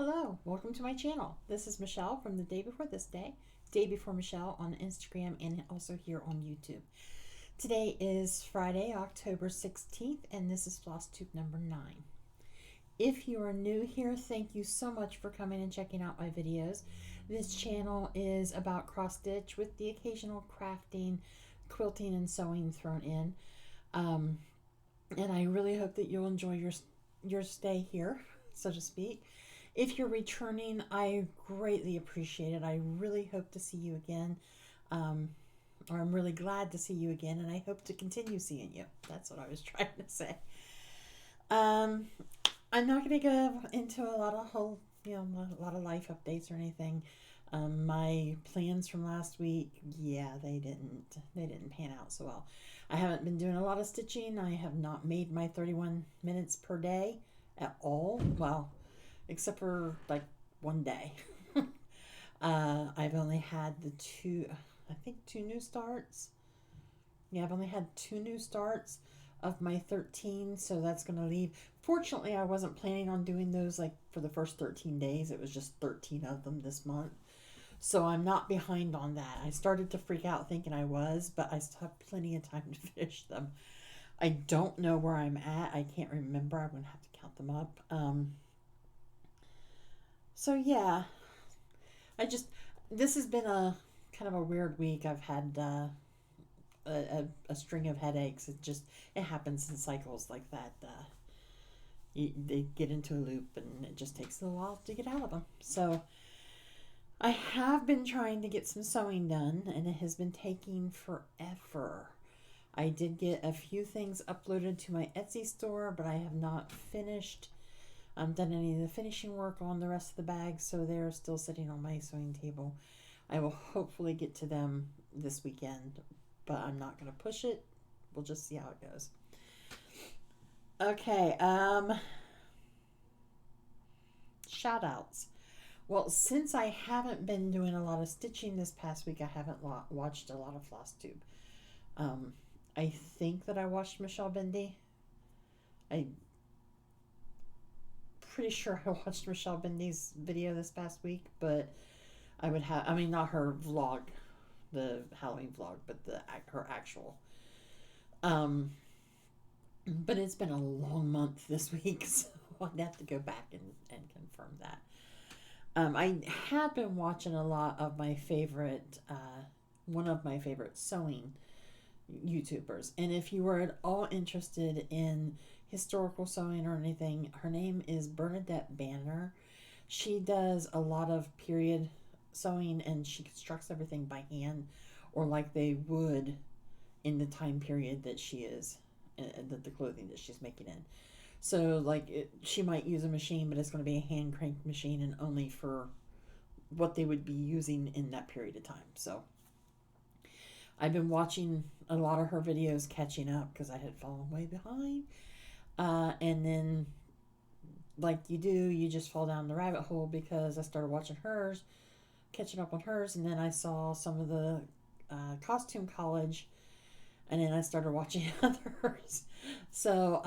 Hello, welcome to my channel. This is Michelle from the day before this day, Day Before Michelle on Instagram and also here on YouTube. Today is Friday, October 16th, and this is FlossTube number 9. If you are new here, thank you so much for coming and checking out my videos. This channel is about cross stitch with the occasional crafting, quilting, and sewing thrown in. And I really hope that you'll enjoy your stay here, so to speak. If you're returning, I greatly appreciate it. I really hope to see you again. Or I'm really glad to see you again, and I hope to continue seeing you. That's what I was trying to say. I'm not going to go into a lot of life updates or anything. My plans from last week, yeah, they didn't pan out so well. I haven't been doing a lot of stitching. I have not made my 31 minutes per day at all. Well, except for like one day. I've only had two new starts. Yeah, I've only had 2 new starts of my 13, so that's going to leave. Fortunately, I wasn't planning on doing those like for the first 13 days. It was just 13 of them this month. So I'm not behind on that. I started to freak out thinking I was, but I still have plenty of time to finish them. I don't know where I'm at. I can't remember. I'm going to have to count them up. So yeah, this has been a kind of a weird week. I've had a string of headaches. It happens in cycles like that. They get into a loop, and it just takes a little while to get out of them. So I have been trying to get some sewing done, and it has been taking forever. I did get a few things uploaded to my Etsy store, but I have not finished. Done any of the finishing work on the rest of the bags, so they're still sitting on my sewing table. I will hopefully get to them this weekend, but I'm not going to push it. We'll just see how it goes. Okay, shout outs. Well, since I haven't been doing a lot of stitching this past week, I haven't watched a lot of FlossTube. I think that I watched Michelle Bendy. I'm pretty sure I watched Michelle Bendy's video this past week, but not her vlog, the Halloween vlog, but her actual. But it's been a long month this week, so I'd have to go back and confirm that. I have been watching a lot of my favorite, one of my favorite sewing YouTubers. And if you were at all interested in historical sewing or anything, her name is Bernadette Banner. She does a lot of period sewing, and she constructs everything by hand, or like they would in the time period that she is, the clothing that she's making in. So like she might use a machine, but it's going to be a hand cranked machine, and only for what they would be using in that period of time. So I've been watching a lot of her videos, catching up because I had fallen way behind. And then, like you do, you just fall down the rabbit hole because I started watching hers, catching up on hers, and then I saw some of the costume college, and then I started watching others. So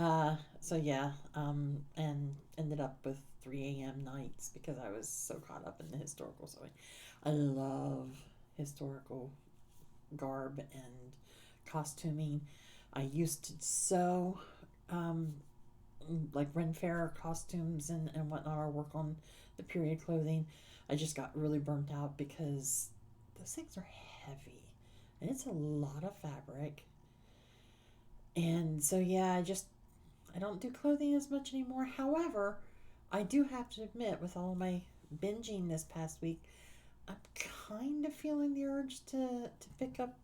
yeah, and ended up with 3 a.m. nights because I was so caught up in the historical sewing. I love historical garb and costuming. I used to sew like Ren Fair costumes and whatnot, or work on the period clothing. I just got really burnt out because those things are heavy and it's a lot of fabric. And so yeah, I don't do clothing as much anymore. However, I do have to admit, with all my binging this past week, I'm kind of feeling the urge to pick up,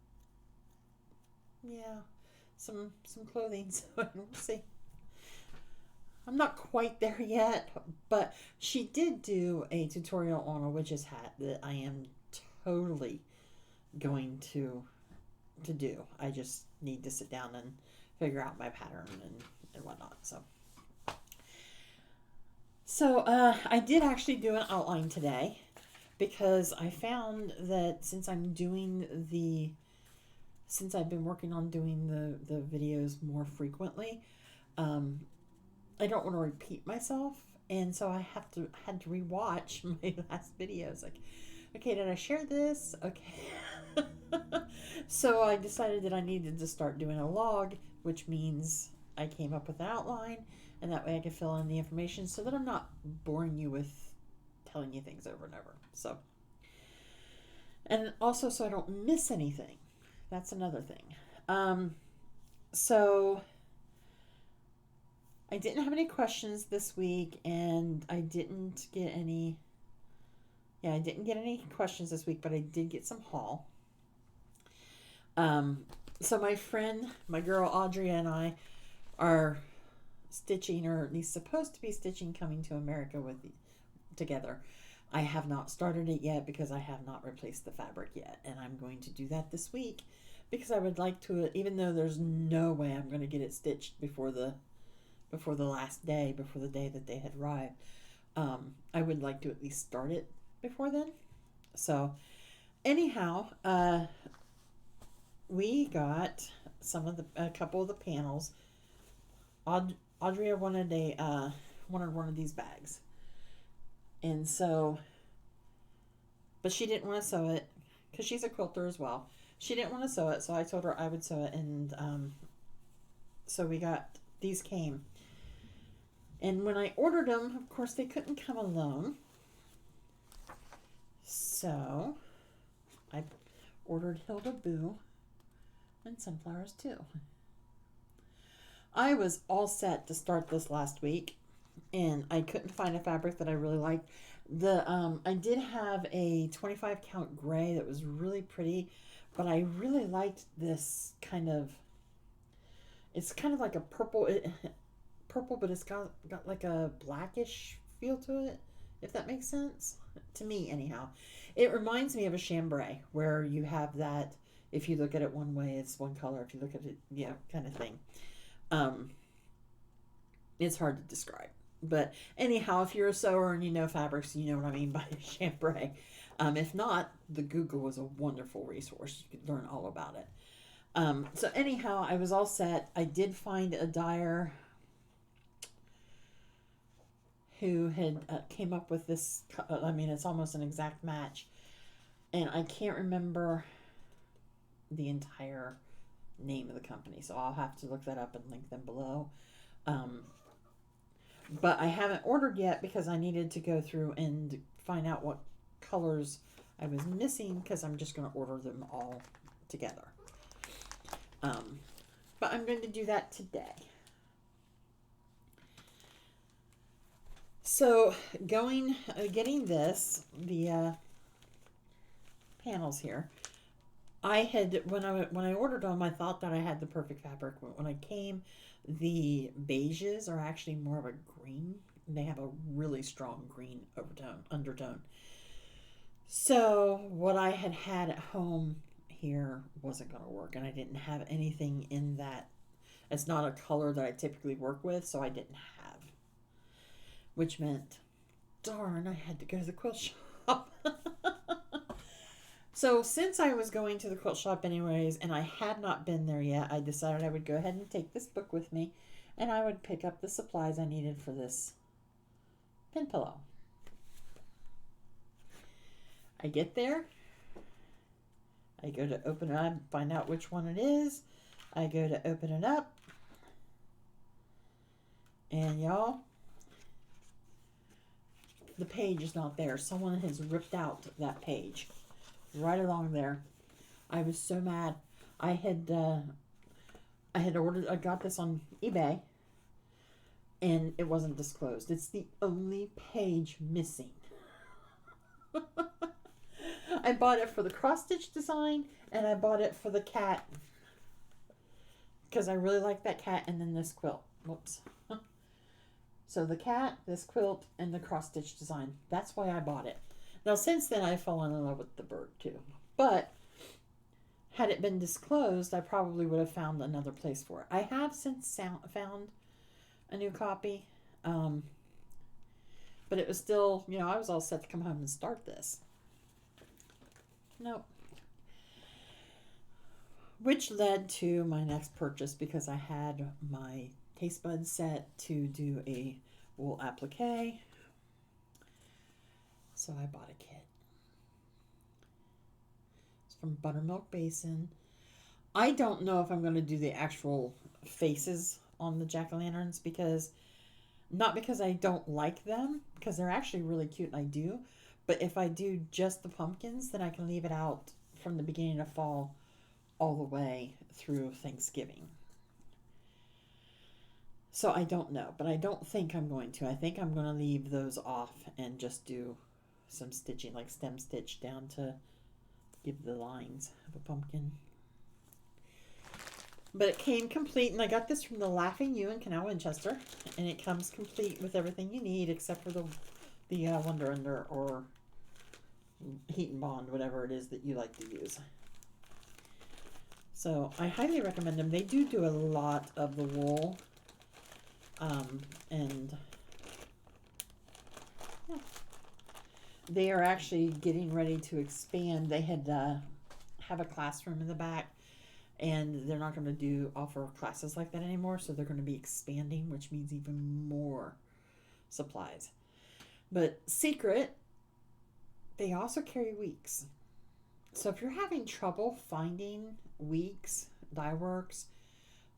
yeah, some clothing. So we'll see. I'm not quite there yet, but she did do a tutorial on a witch's hat that I am totally going to do. I just need to sit down and figure out my pattern and whatnot. So I did actually do an outline today because I found that since I've been working on doing the videos more frequently, I don't want to repeat myself, And so I had to rewatch my last videos. Like, okay, did I share this? Okay. So I decided that I needed to start doing a log, which means I came up with an outline, and that way I could fill in the information so that I'm not boring you with telling you things over and over. So, and also so I don't miss anything. That's another thing. So I didn't have any questions this week, and I didn't get any. Yeah, I didn't get any questions this week, but I did get some haul. So my friend, my girl Audrey, and I are stitching, or at least supposed to be stitching, Coming to America together. I have not started it yet because I have not replaced the fabric yet, and I'm going to do that this week because I would like to, even though there's no way I'm going to get it stitched before the last day, before the day that they had arrived. I would like to at least start it before then. So anyhow, we got a couple of the panels. Audrey wanted one of these bags, and so, but she didn't want to sew it because she's a quilter as well. She didn't want to sew it, so I told her I would sew it, and so these came. And when I ordered them, of course, they couldn't come alone. So I ordered Hilda Boo and sunflowers too. I was all set to start this last week, and I couldn't find a fabric that I really liked. I did have a 25 count gray that was really pretty, but I really liked this it's kind of like a purple, but it's got like a blackish feel to it, if that makes sense. To me, anyhow. It reminds me of a chambray, where you have that, if you look at it one way, it's one color. If you look at it, yeah, kind of thing. It's hard to describe. But anyhow, if you're a sewer and you know fabrics, you know what I mean by a chambray. If not, the Google was a wonderful resource. You could learn all about it. So anyhow, I was all set. I did find a dyer who had came up with this. I mean, it's almost an exact match, and I can't remember the entire name of the company, so I'll have to look that up and link them below. But I haven't ordered yet because I needed to go through and find out what colors I was missing, because I'm just going to order them all together. But I'm going to do that today. So getting the panels here, when I ordered them, I thought that I had the perfect fabric. When I came, the beiges are actually more of a green. They have a really strong green undertone. So what I had at home here wasn't going to work, and I didn't have anything in that. It's not a color that I typically work with, so I didn't have. Which meant, darn, I had to go to the quilt shop. So since I was going to the quilt shop anyways, and I had not been there yet, I decided I would go ahead and take this book with me, and I would pick up the supplies I needed for this pin pillow. I get there. I go to open it up, find out which one it is. I go to open it up. And y'all, the page is not there. Someone has ripped out that page right along there. I was so mad. I got this on eBay, and it wasn't disclosed. It's the only page missing. I bought it for the cross stitch design, and I bought it for the cat because I really like that cat, and then this quilt. Whoops. So the cat, this quilt, and the cross stitch design. That's why I bought it. Now since then I've fallen in love with the bird too. But had it been disclosed, I probably would have found another place for it. I have since found a new copy. But it was still, I was all set to come home and start this. Nope. Which led to my next purchase, because I had my taste buds set to do a wool applique. So I bought a kit. It's from Buttermilk Basin. I don't know if I'm going to do the actual faces on the jack-o'-lanterns not because I don't like them, because they're actually really cute and I do, but if I do just the pumpkins, then I can leave it out from the beginning of fall all the way through Thanksgiving. So I don't know, but I don't think I'm going to. I think I'm going to leave those off and just do some stitching, like stem stitch down to give the lines of a pumpkin. But it came complete, and I got this from the Laughing U in Canal Winchester, and it comes complete with everything you need except for the Wonder Under or Heat and Bond, whatever it is that you like to use. So I highly recommend them. They do a lot of the wool, and yeah. They are actually getting ready to expand. They had have a classroom in the back, and they're not going to offer classes like that anymore, so they're going to be expanding, which means even more supplies. But secret, they also carry weeks. So if you're having trouble finding weeks, dye works,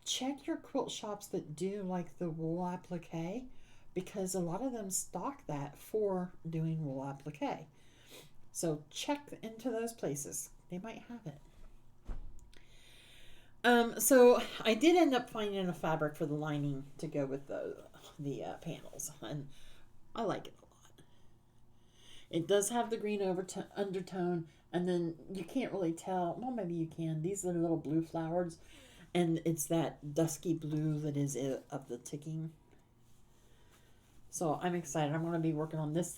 check your quilt shops that do like the wool applique, because a lot of them stock that for doing wool applique. So check into those places. They might have it. So I did end up finding a fabric for the lining to go with the panels, and I like it a lot. It does have the green undertone, and then you can't really tell. Well, maybe you can. These are little blue flowers, and it's that dusky blue that is of the ticking. So I'm excited. I'm going to be working on this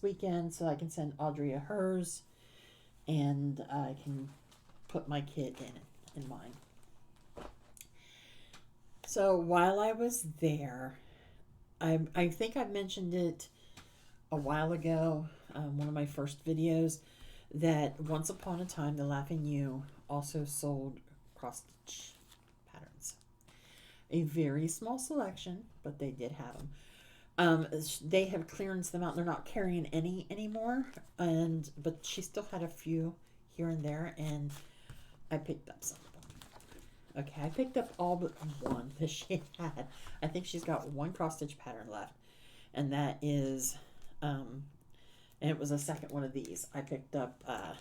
weekend, so I can send Audrey hers, and I can put my kit in mine. So while I was there, I think I mentioned it a while ago, one of my first videos, that once upon a time the Laughing U also sold cross-stitch patterns. A very small selection, but they did have them. They have clearanced them out. They're not carrying any anymore, but she still had a few here and there, and I picked up some of them. Okay, I picked up all but one that she had. I think she's got one cross-stitch pattern left, and that is, and it was a second one of these. I picked up, I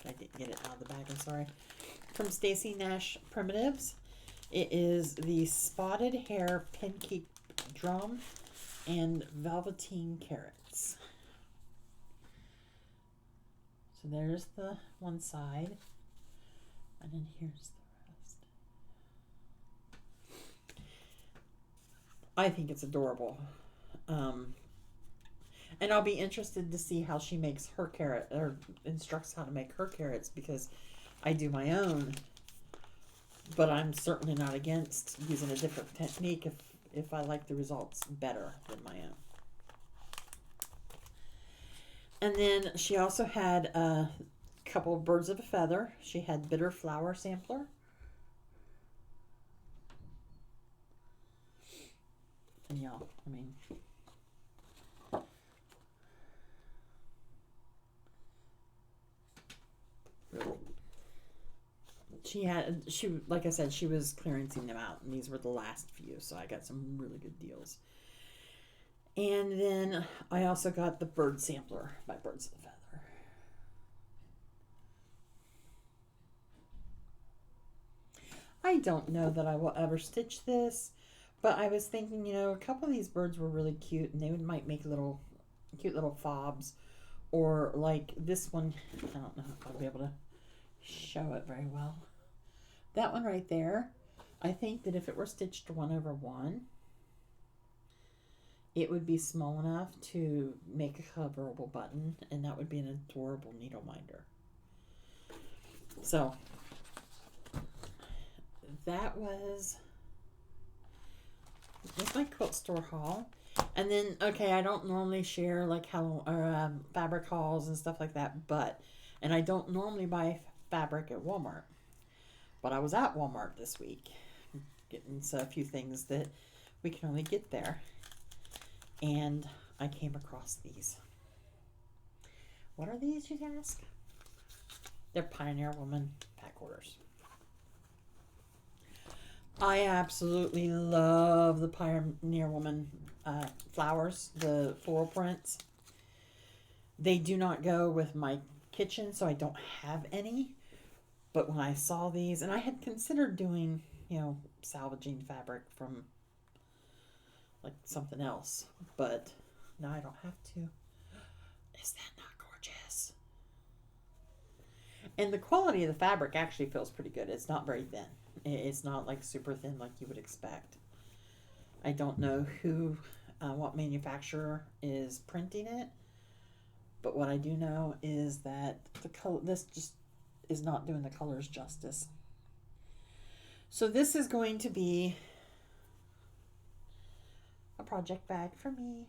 didn't get it out of the bag, I'm sorry, from Stacy Nash Primitives. It is the Spotted Hair Pinkeep Drum and Velveteen Carrots. So there's the one side, and then here's the rest. I think it's adorable. And I'll be interested to see how she makes her carrot, or instructs how to make her carrots, because I do my own, but I'm certainly not against using a different technique if I like the results better than my own. And then she also had a couple of birds of a feather. She had Bitter Flower Sampler. And y'all, I mean, really. Like I said, she was clearancing them out, and these were the last few, so I got some really good deals. And then I also got the Bird Sampler by Birds of the Feather. I don't know that I will ever stitch this, but I was thinking, a couple of these birds were really cute, and they might make cute little fobs, or like this one. I don't know if I'll be able to show it very well. That one right there, I think that if it were stitched 1/1, it would be small enough to make a coverable button, and that would be an adorable needle minder. So that was my quilt store haul. And then, okay, I don't normally share like fabric hauls and stuff like that, and I don't normally buy fabric at Walmart, but I was at Walmart this week getting a few things that we can only get there. and I came across these. What are these, you ask? They're Pioneer Woman pack orders. I absolutely love the Pioneer Woman flowers, the floral prints. They do not go with my kitchen, so I don't have any. But when I saw these, and I had considered doing, salvaging fabric from like something else, but now I don't have to. Is that not gorgeous? And the quality of the fabric actually feels pretty good. It's not very thin. It's not like super thin like you would expect. I don't know what manufacturer is printing it, but what I do know is that the color, this just is not doing the colors justice. So this is going to be a project bag for me.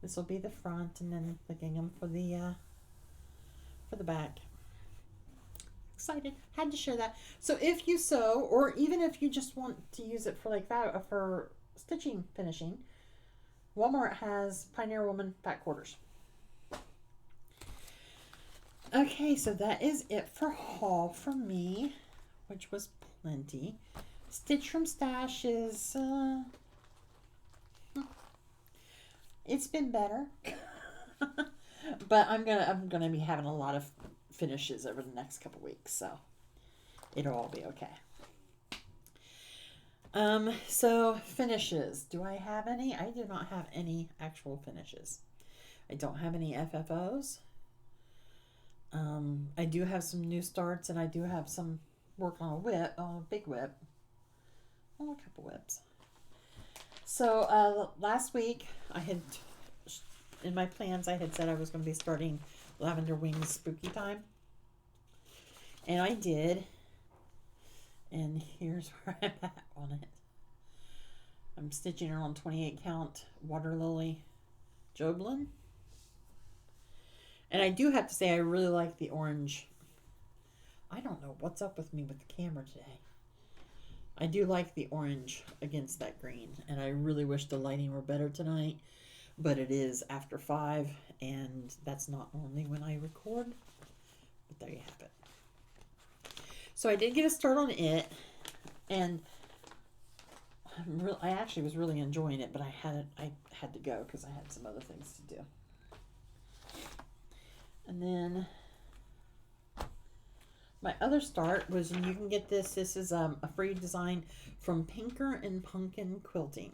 This will be the front, and then the gingham for the back. Excited, had to share that. So if you sew, or even if you just want to use it for like for stitching finishing, Walmart has Pioneer Woman back quarters. Okay, so that is it for haul from me, which was plenty. Stitch from Stash is it's been better. But I'm gonna be having a lot of finishes over the next couple weeks, so it'll all be okay. So finishes. Do I have any? I do not have any actual finishes. I don't have any FFOs. I do have some new starts, and I do have some work on a big whip. Well, a couple whips. So last week I had, in my plans, I had said I was going to be starting Lavender Wings Spooky Time. And I did. And here's where I'm at on it. I'm stitching her on 28 count Water Lily Joblin. And I do have to say I really like the orange. I don't know what's up with me with the camera today. I do like the orange against that green. And I really wish the lighting were better tonight. But it is after 5, and that's not normally when I record. But there you have it. So I did get a start on it, and I actually was really enjoying it, but I had to go because I had some other things to do. And then my other start was, and you can get this. This is a free design from Pinker and Pumpkin Quilting.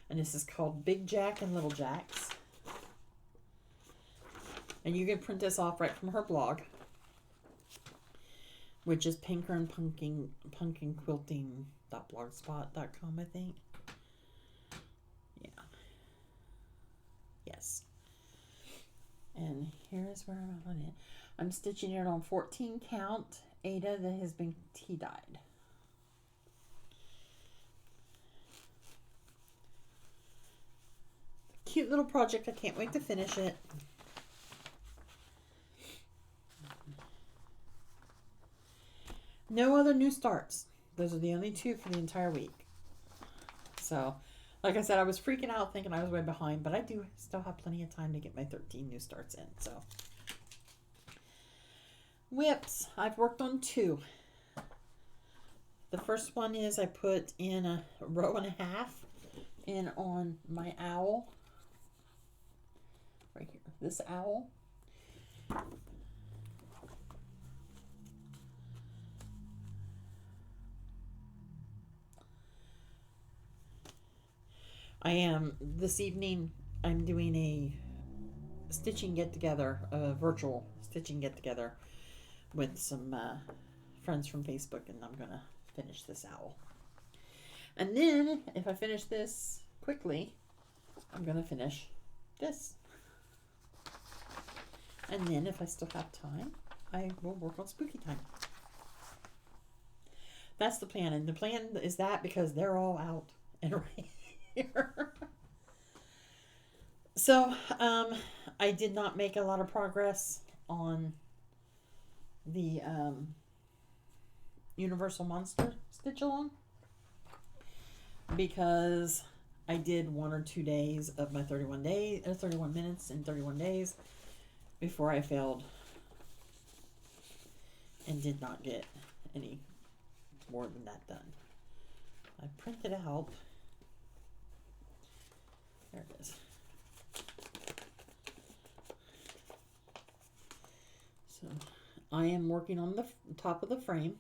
And this is called Big Jack and Little Jacks. And you can print this off right from her blog, which is Pinker and Pumpkin Quilting.blogspot.com, I think. Yeah. Yes. And here's where I'm on it. I'm stitching it on 14 count Ada that has been tea-dyed. Cute little project. I can't wait to finish it. No other new starts. Those are the only 2 for the entire week. So, like I said, I was freaking out thinking I was way behind, but I do still have plenty of time to get my 13 new starts in. So, whips. I've worked on 2. The first one is I put in a row and a half in on my owl. Right here, this owl. This evening, I'm doing a stitching get-together, a virtual stitching get-together with some friends from Facebook, and I'm going to finish this owl. And then, if I finish this quickly, I'm going to finish this. And then, if I still have time, I will work on Spooky Time. That's the plan. And the plan is that because they're all out and right here. So, I did not make a lot of progress on the Universal Monster stitch along because I did 1 or 2 days of my 31 minutes in 31 days before I failed and did not get any more than that done. I printed out. There it is. So I am working on the top of the frame.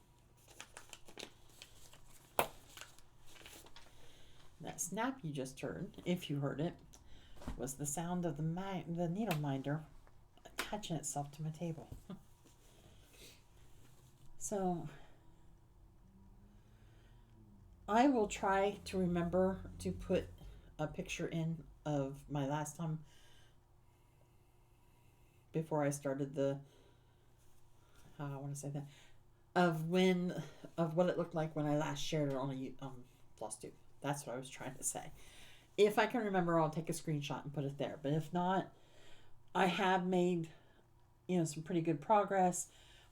That snap you just heard, if you heard it, was the sound of the needle minder attaching itself to my table. So I will try to remember to put a picture in of my last time before I started the, how I want to say that, of what it looked like when I last shared it on FlossTube. That's what I was trying to say. If I can remember, I'll take a screenshot and put it there. But if not, I have made, some pretty good progress.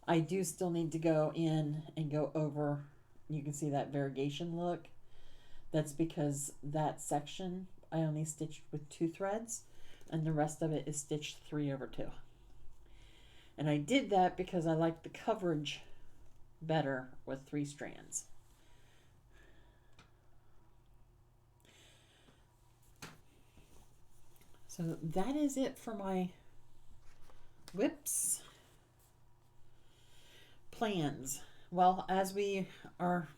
I do still need to go in and go over. You can see that variegation look. That's because that section I only stitched with 2 threads, and the rest of it is stitched 3/2. And I did that because I like the coverage better with 3 strands. So that is it for my whips. Plans. Well, as we are,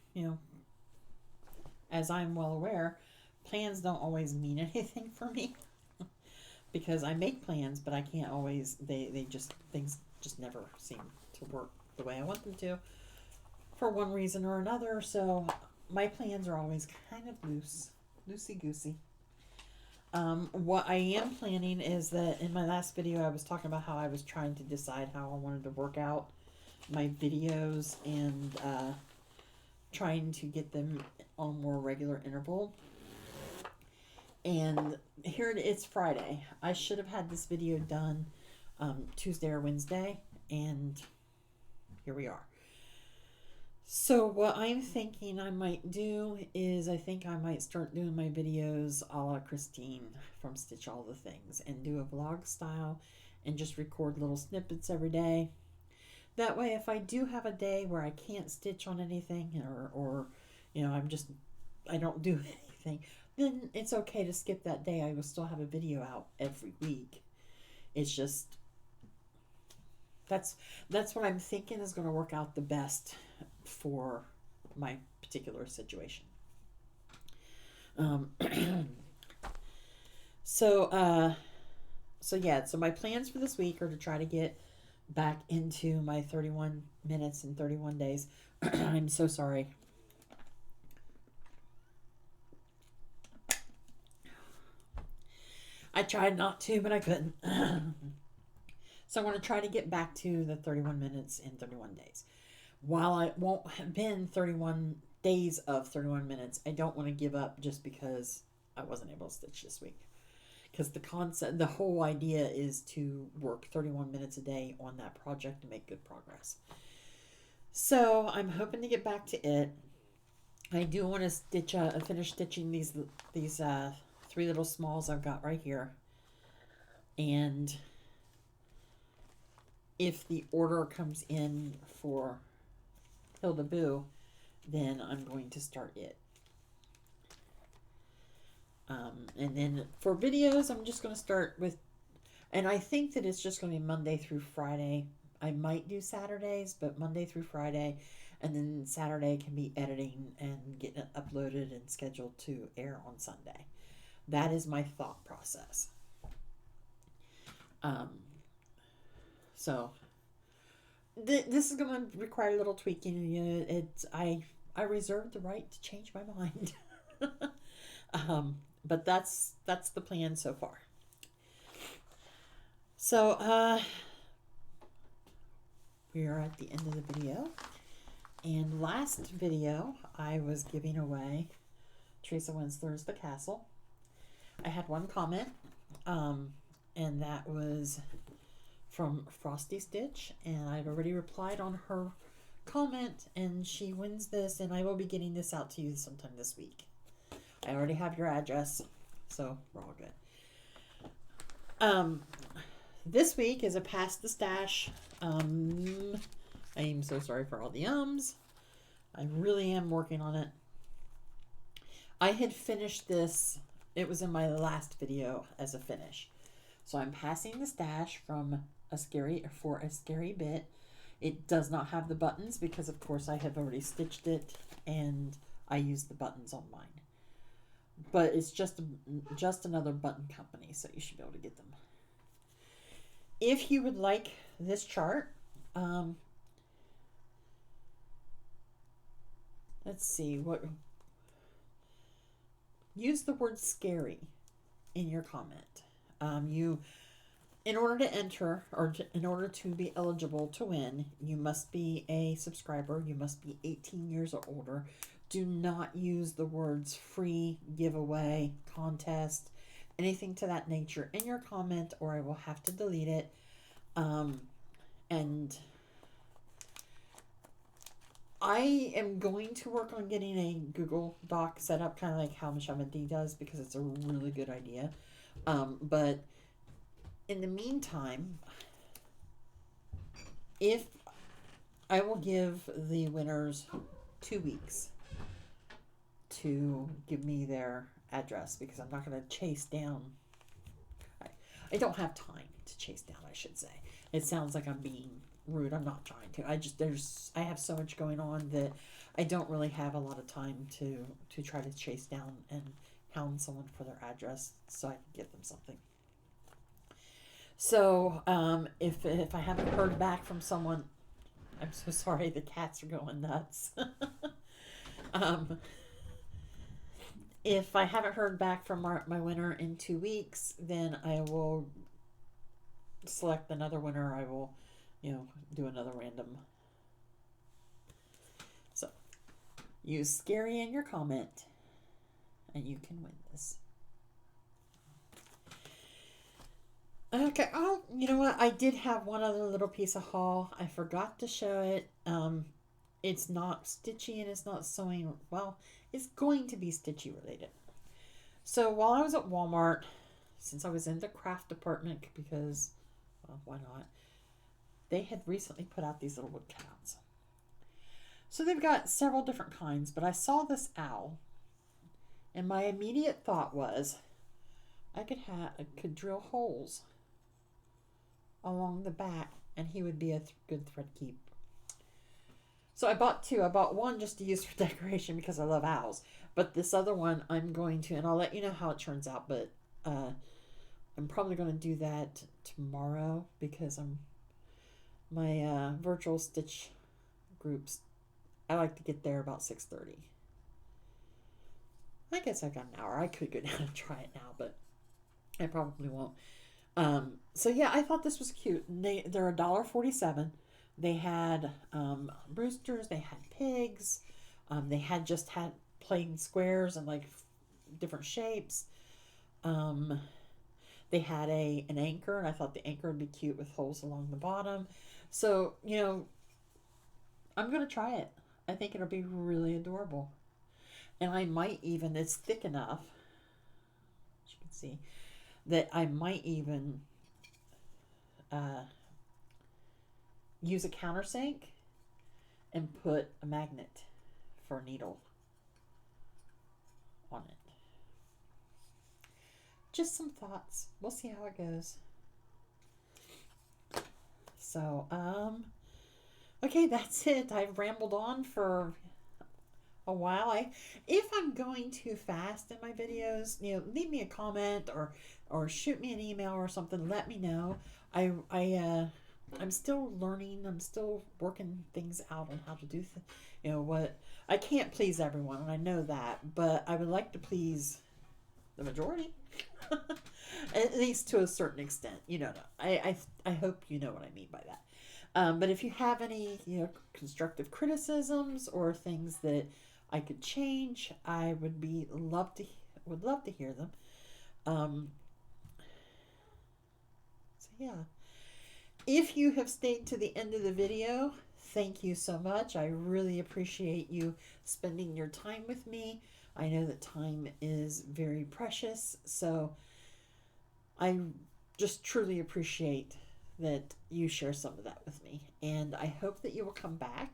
as I'm well aware, plans don't always mean anything for me because I make plans, but I can't always, things just never seem to work the way I want them to for one reason or another. So my plans are always kind of loosey-goosey. What I am planning is that in my last video, I was talking about how I was trying to decide how I wanted to work out my videos and trying to get them on more regular interval. And here it's Friday. I should have had this video done Tuesday or Wednesday, and here we are. So what I'm thinking I might do is I think I might start doing my videos a la Christine from Stitch All the Things and do a vlog style and just record little snippets every day. That way, if I do have a day where I can't stitch on anything or I don't do anything, then it's okay to skip that day. I will still have a video out every week. It's just, that's what I'm thinking is going to work out the best for my particular situation. So my plans for this week are to try to get back into my 31 minutes and 31 days. I'm so sorry. I tried not to, but I couldn't. So I want to try to get back to the 31 minutes in 31 days. While I won't have been 31 days of 31 minutes, I don't want to give up just because I wasn't able to stitch this week. Because the whole idea is to work 31 minutes a day on that project and make good progress. So I'm hoping to get back to it. I do want to finish stitching these 3 little smalls I've got right here. And if the order comes in for Hilda Boo, then I'm going to start it. And then for videos, I'm just going to start with, and I think that it's just going to be Monday through Friday. I might do Saturdays, but Monday through Friday, and then Saturday can be editing and getting it uploaded and scheduled to air on Sunday. That is my thought process. So this is going to require a little tweaking. I reserve the right to change my mind. But that's the plan so far. So we are at the end of the video. And last video, I was giving away Teresa Winsler's The Castle. I had one comment, and that was from Frosty Stitch, and I've already replied on her comment, and she wins this, and I will be getting this out to you sometime this week. I already have your address, so we're all good. This week is a Pass the Stash. I am so sorry for all the ums. I really am working on it. I had finished this. It was in my last video as a finish. So I'm passing the stash from a scary bit. It does not have the buttons because of course I have already stitched it and I used the buttons on mine. But it's just another button company, so you should be able to get them. If you would like this chart, let's see what. Use the word scary in your comment. In order to enter or in order to be eligible to win, you must be a subscriber. You must be 18 years or older. Do not use the words free, giveaway, contest, anything to that nature in your comment, or I will have to delete it. And I am going to work on getting a Google Doc set up, kind of like how Michelle D does, because it's a really good idea. But in the meantime, if I will give the winners 2 weeks to give me their address, because I'm not going to chase down. I don't have time to chase down, I should say. It sounds like I'm being rude. I'm not trying to. I have so much going on that I don't really have a lot of time to try to chase down and hound someone for their address so I can get them something. So if I haven't heard back from someone, I'm so sorry. The cats are going nuts. If I haven't heard back from my winner in 2 weeks, then I will select another winner. I will, do another random. So use scary in your comment and you can win this. Okay. Oh, you know what? I did have one other little piece of haul. I forgot to show it. It's not stitchy and it's not sewing. Well, it's going to be stitchy related. So while I was at Walmart, since I was in the craft department, because, well, why not? They had recently put out these little wood cutouts. So they've got several different kinds, but I saw this owl, and my immediate thought was, I could drill holes along the back, and he would be a good thread keep. So I bought two. I bought one just to use for decoration because I love owls. But this other one I'm going to, and I'll let you know how it turns out, but I'm probably going to do that tomorrow because my virtual stitch groups, I like to get there about 6:30. I guess I've got an hour. I could go down and try it now, but I probably won't. So yeah, I thought this was cute. They're $1.47. They had roosters, they had pigs, they had plain squares and like different shapes. They had an anchor, and I thought the anchor would be cute with holes along the bottom. So, I'm going to try it. I think it'll be really adorable. And I might even, it's thick enough, as you can see, that I might even use a countersink and put a magnet for a needle on it. Just some thoughts. We'll see how it goes. So, okay, that's it. I've rambled on for a while. If I'm going too fast in my videos, leave me a comment or shoot me an email or something. Let me know. I'm still learning. I'm still working things out on how to do what I can't please everyone, and I know that, but I would like to please the majority, at least to a certain extent. I hope you know what I mean by that. But if you have any constructive criticisms or things that I could change, I would love to hear them. So yeah. If you have stayed to the end of the video, thank you so much. I really appreciate you spending your time with me. I know that time is very precious, so I just truly appreciate that you share some of that with me. And I hope that you will come back.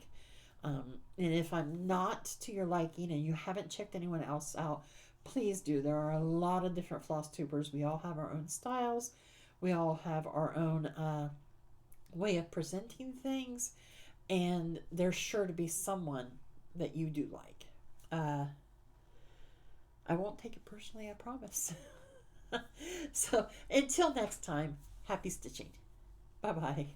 And if I'm not to your liking and you haven't checked anyone else out, please do. There are a lot of different floss tubers. We all have our own styles. We all have our own way of presenting things. And there's sure to be someone that you do like. I won't take it personally, I promise. So until next time, happy stitching. Bye bye.